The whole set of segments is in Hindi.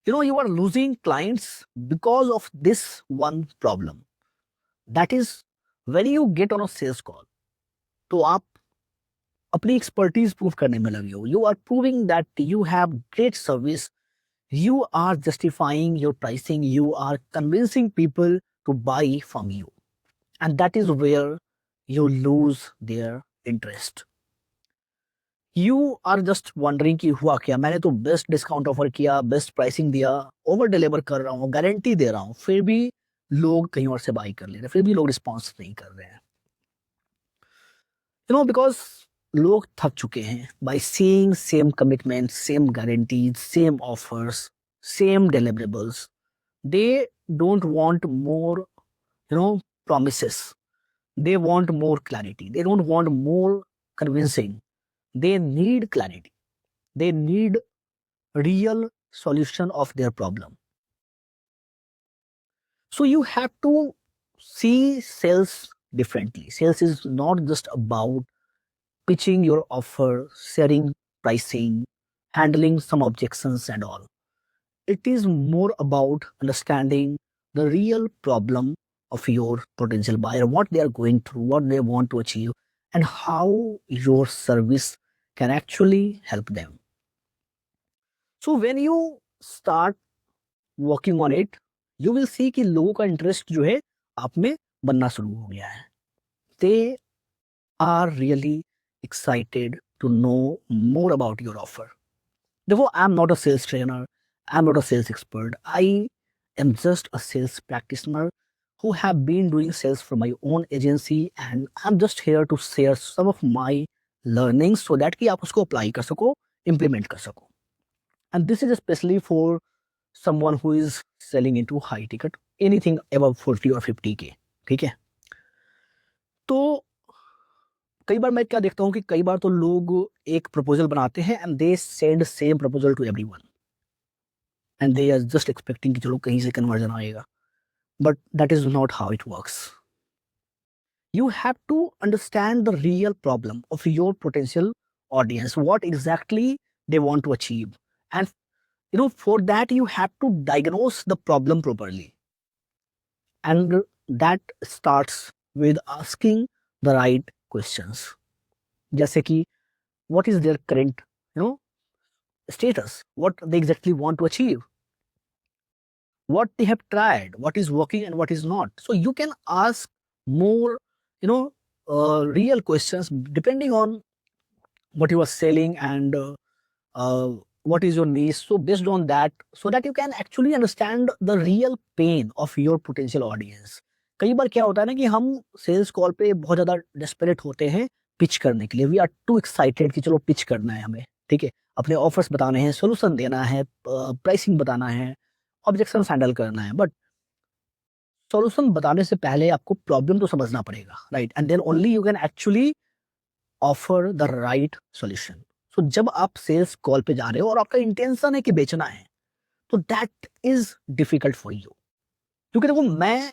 You are losing clients because of this one problem. That is, when you get on a sales call, तो आप अपनी एक्सपर्टीज प्रूव करने में लगे हो. You are proving that you have great service. You are justifying your pricing. You are convincing people to buy from you. And that is where you lose their interest. You are just wondering कि हुआ क्या, मैंने तो बेस्ट डिस्काउंट ऑफर किया, बेस्ट प्राइसिंग दिया, ओवर डिलीवर कर रहा हूँ, गारंटी दे रहा हूँ, फिर भी लोग कहीं और से बाई कर ले रहे हैं, फिर भी लोग रिस्पॉन्स नहीं कर रहे हैं. बिकॉज लोग थक चुके हैं by seeing same commitment, same guarantees, same offers, same deliverables. They don't want more, promises. They want more clarity. They don't want more convincing. They need clarity. They need real solution of their problem. So you have to see sales differently. Sales is not just about pitching your offer, sharing pricing, handling some objections and all. It is more about understanding the real problem of your potential buyer, what they are going through, what they want to achieve, and how your service can actually help them. So when you start working on it, you will see कि लोगों का इंटरेस्ट जो है आप में बनना शुरू हो गया है. They are really excited to know more about your offer. Therefore, I'm not a sales trainer. I'm not a sales expert. I am just a sales practitioner who have been doing sales for my own agency, and I'm just here to share some of my learnings so that कि आप उसको apply कर सको, implement कर सको. And this is especially for someone who is selling into high ticket, anything above 40 or 50K. ठीक है? तो कई बार मैं क्या देखता हूँ कि कई बार तो लोग एक प्रपोजल बनाते हैं and they send same proposal to everyone, and they are just expecting कि चलो कहीं से कन्वर्जन आएगा. But that is not how it works. You have to understand the real problem of your potential audience, what exactly they want to achieve. And for that you have to diagnose the problem properly. And that starts with asking the right questions. जैसे कि what is their current status, what they exactly want to achieve, what they have tried, what is working and what is not. So you can ask more, real questions depending on what you are selling and what is your niche. So based on that, so that you can actually understand the real pain of your potential audience. कई बार क्या होता है ना कि हम सेल्स कॉल पे बहुत ज्यादा डेस्परेट होते हैं पिच करने के लिए. वी आर टू एक्साइटेड कि चलो पिच करना है हमें, ठीक है, अपने ऑफर्स बताने हैं, सोल्यूशन देना है, प्राइसिंग बताना है, ऑब्जेक्शन हैंडल करना है. बट सॉल्यूशन बताने से पहले आपको प्रॉब्लम तो समझना पड़ेगा, right? And then only you can actually offer the right solution. So जब आप सेल्स कॉल पे जा रहे हो और आपका इंटेंशन है कि बेचना है, तो that is difficult for you. क्योंकि देखो, मैं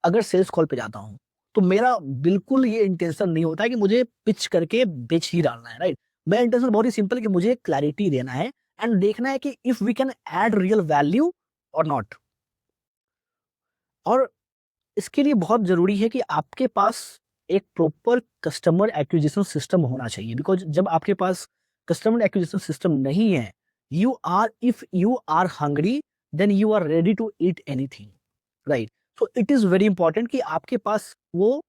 अगर सेल्स कॉल पे जाता हूँ तो मेरा बिल्कुल ये इंटेंशन नहीं होता है कि मुझे पिच करके बेच ही डालना है, राइट? मेरा इंटेंशन बहुत ही सिंपल है कि मुझे क्लैरिटी देना है एंड देखना है कि if we can add real value और नॉट. और इसके लिए बहुत ज़रूरी है कि आपके पास एक प्रॉपर कस्टमर एक्विजिशन सिस्टम होना चाहिए. बिकॉज़ जब आपके पास कस्टमर एक्विजिशन सिस्टम नहीं है, if you are hungry, then you are ready to eat anything, right? So it is very important कि आपके पास वो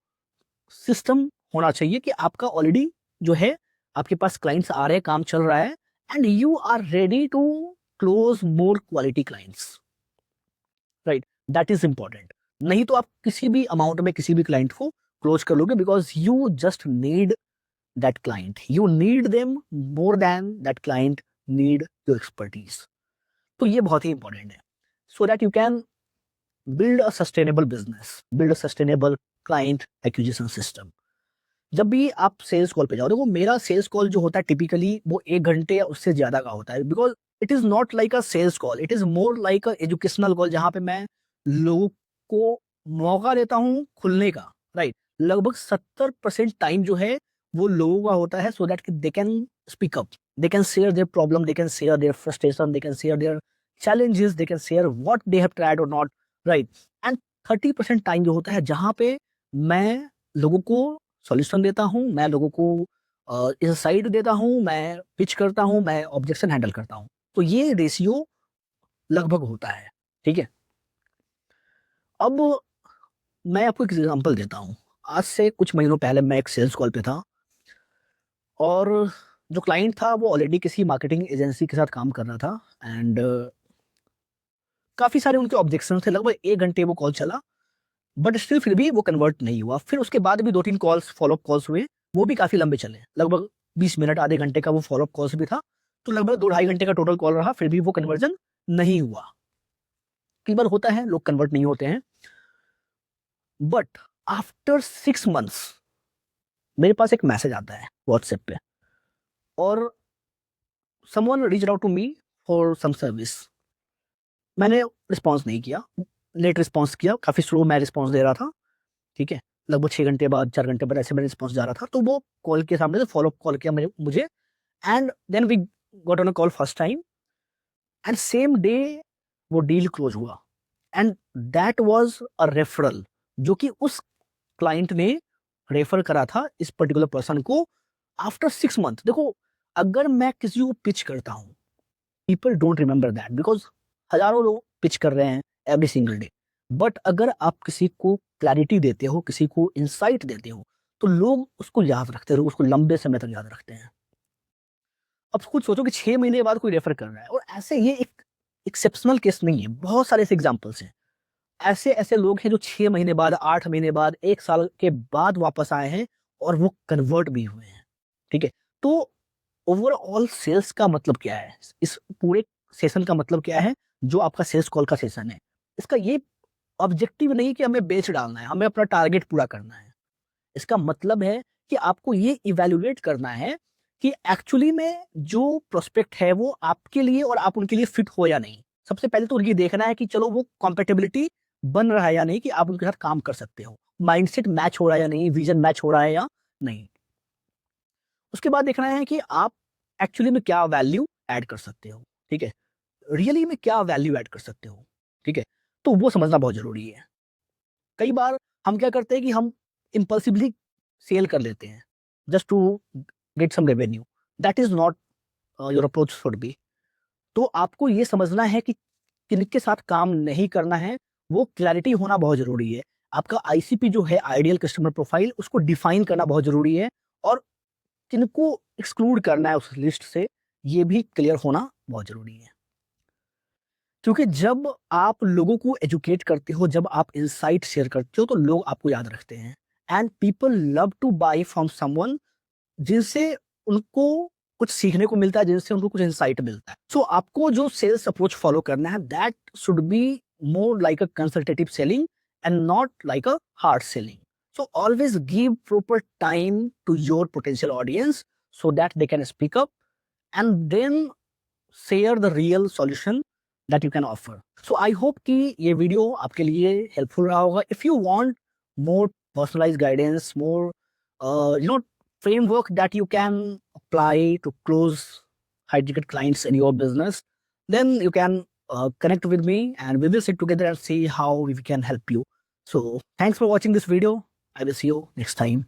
सिस्टम होना चाहिए कि आपका ऑलरेडी जो है, आपके पास क्लाइंट्स आ रहे हैं, काम चल रहा है, and you are ready to close more quality clients, right? That is important. नहीं तो आप किसी भी अमाउंट में किसी भी क्लाइंट को क्लोज कर लोगे, because you just need that client. You need them more than that client need your expertise. तो ये बहुत ही इंपॉर्टेंट है, so that you can build a sustainable business, build a sustainable client acquisition system. जब भी आप सेल्स कॉल पे जाओ, देखो मेरा सेल्स कॉल जो होता है टिपिकली वो 1 घंटे या उससे ज़्यादा का होता है. Because it is not like a sales call, it is more like a educational call, जहाँ पे मैं लोगों को मौका देता हूँ खुलने का, राइट? लगभग 70% टाइम जो है वो लोगों का होता है, so that they can speak up, they can share their problem, they can share their frustration, they can share their challenges, they can share what they have tried or not, right? And 30% time जो होता है जहाँ पे मैं लोगों को सॉल्यूशन देता हूँ, मैं लोगों को इंसाइट देता हूँ, मैं पिच करता हूँ, मैं ऑब्जेक्शन हैंडल करता हूँ। तो ये रेशियो लगभग होता है, ठीक है? अब मैं आपको एक एग्जांपल देता हूँ। आज से कुछ महीनों पहले मैं एक सेल्स कॉल पे था और जो क्लाइंट था वो ऑलरेडी किसी मार्केटिंग एजेंसी के साथ काम कर रहा था एंड काफ़ी सारे उनके ऑब्जेक्शंस थे। लगभग 1 घंटे वो कॉल चला, बट स्टिल फिर भी वो कन्वर्ट नहीं हुआ। फिर उसके बाद भी 2-3 कॉल्स फॉलो-अप कॉल्स हुए, वो भी काफ़ी लंबे चले। लगभग 20 मिनट, आधे घंटे का वो फॉलो-अप कॉल्स भी था। तो लगभग 2 ढाई घंटे का टोटल कॉल रहा, फिर भी वो कन्वर्जन नहीं हुआ। कई बार होता है लोग कन्वर्ट नहीं होते हैं। बट आफ्टर 6 मंथ्स मेरे पास एक मैसेज आता है व्हाट्सएप पे और someone reached out to me for some service. मैंने रिस्पॉन्स नहीं किया, लेट रिस्पॉन्स किया, काफ़ी स्लो मैं रिस्पॉन्स दे रहा था, ठीक है? लगभग 6 घंटे बाद, 4 घंटे बाद ऐसे मेरा रिस्पॉन्स जा रहा था। तो वो कॉल के सामने से फ़ॉलो-अप कॉल किया मुझे and then we got on a call first time and same day वो डील क्लोज़ हुआ and that was a referral जो कि उस क्लाइंट ने रेफर करा था इस पर्टिकुलर पर्सन को आफ्टर 6 मंथ। देखो, अगर मैं किसी को पिच करता हूँ, people don't remember that because हज़ारों लोग पिच कर रहे हैं एवरी सिंगल डे। बट अगर आप किसी को क्लैरिटी देते हो, किसी को इनसाइट देते हो, तो लोग उसको याद रखते हैं, लोग उसको लंबे समय तक याद रखते हैं। अब खुद सोचो कि 6 महीने बाद कोई रेफर कर रहा है और ऐसे ये एक एक्सेप्शनल केस नहीं है, बहुत सारे ऐसे एग्ज़ाम्पल्स हैं। ऐसे-ऐसे लोग हैं जो 6 महीने बाद, 8 महीने बाद, 1 साल के बाद वापस आए हैं और वो कन्वर्ट भी हुए हैं, ठीक है? तो ओवरऑल सेल्स का मतलब क्या है? इस पूरे सेशन का मतलब क्या है, जो आपका सेल्स कॉल का सेशन है? इसका ये ऑब्जेक्टिव नहीं कि हमें बेच डालना है, हमें अपना टारगेट पूरा करना है। इसका मतलब है कि आपको ये इवैल्यूएट करना है कि एक्चुअली में जो प्रोस्पेक्ट है वो आपके लिए और आप उनके लिए फिट हो या नहीं। सबसे पहले तो ये देखना है कि चलो वो कॉम्पैटिबिलिटी बन रहा है या नहीं, कि आप उनके साथ काम कर सकते हो। माइंडसेट मैच हो रहा है या नहीं, विज़न मैच हो रहा है या नहीं। उसके बाद देखना है कि आप एक्चुअली में क्या वैल्यू ऐड कर सकते हो, ठीक है? रियली में क्या वैल्यू ऐड कर सकते हो, ठीक है? तो वो समझना बहुत ज़रूरी है। कई बार हम क्या करते हैं कि हम इम्पल्सिवली सेल कर लेते हैं just to get some revenue. That is not your approach should be. तो आपको ये समझना है कि किनके साथ काम नहीं करना है, वो क्लैरिटी होना बहुत ज़रूरी है। आपका आईसीपी जो है, आइडियल कस्टमर प्रोफाइल, उसको डिफाइन करना बहुत ज़रूरी है और किनको एक्सक्लूड करना है उस लिस्ट से, ये भी क्लियर होना बहुत ज़रूरी है। क्योंकि जब आप लोगों को एजुकेट करते हो, जब आप इनसाइट शेयर करते हो, तो लोग आपको याद रखते हैं and people love to buy from someone जिनसे उनको कुछ सीखने को मिलता है, जिनसे उनको कुछ इनसाइट मिलता है। सो आपको जो सेल्स अप्रोच फॉलो करना है, that should be more like a consultative selling and not like a hard selling. So always give proper time to your potential audience so that they can speak up and then share the real solution that you can offer. So I hope कि ये वीडियो आपके लिए हेल्पफुल रहा होगा। If you want more personalized guidance, more framework that you can apply to close high ticket clients in your business, then you can connect with me and we will sit together and see how we can help you. So thanks for watching this video. I will see you next time.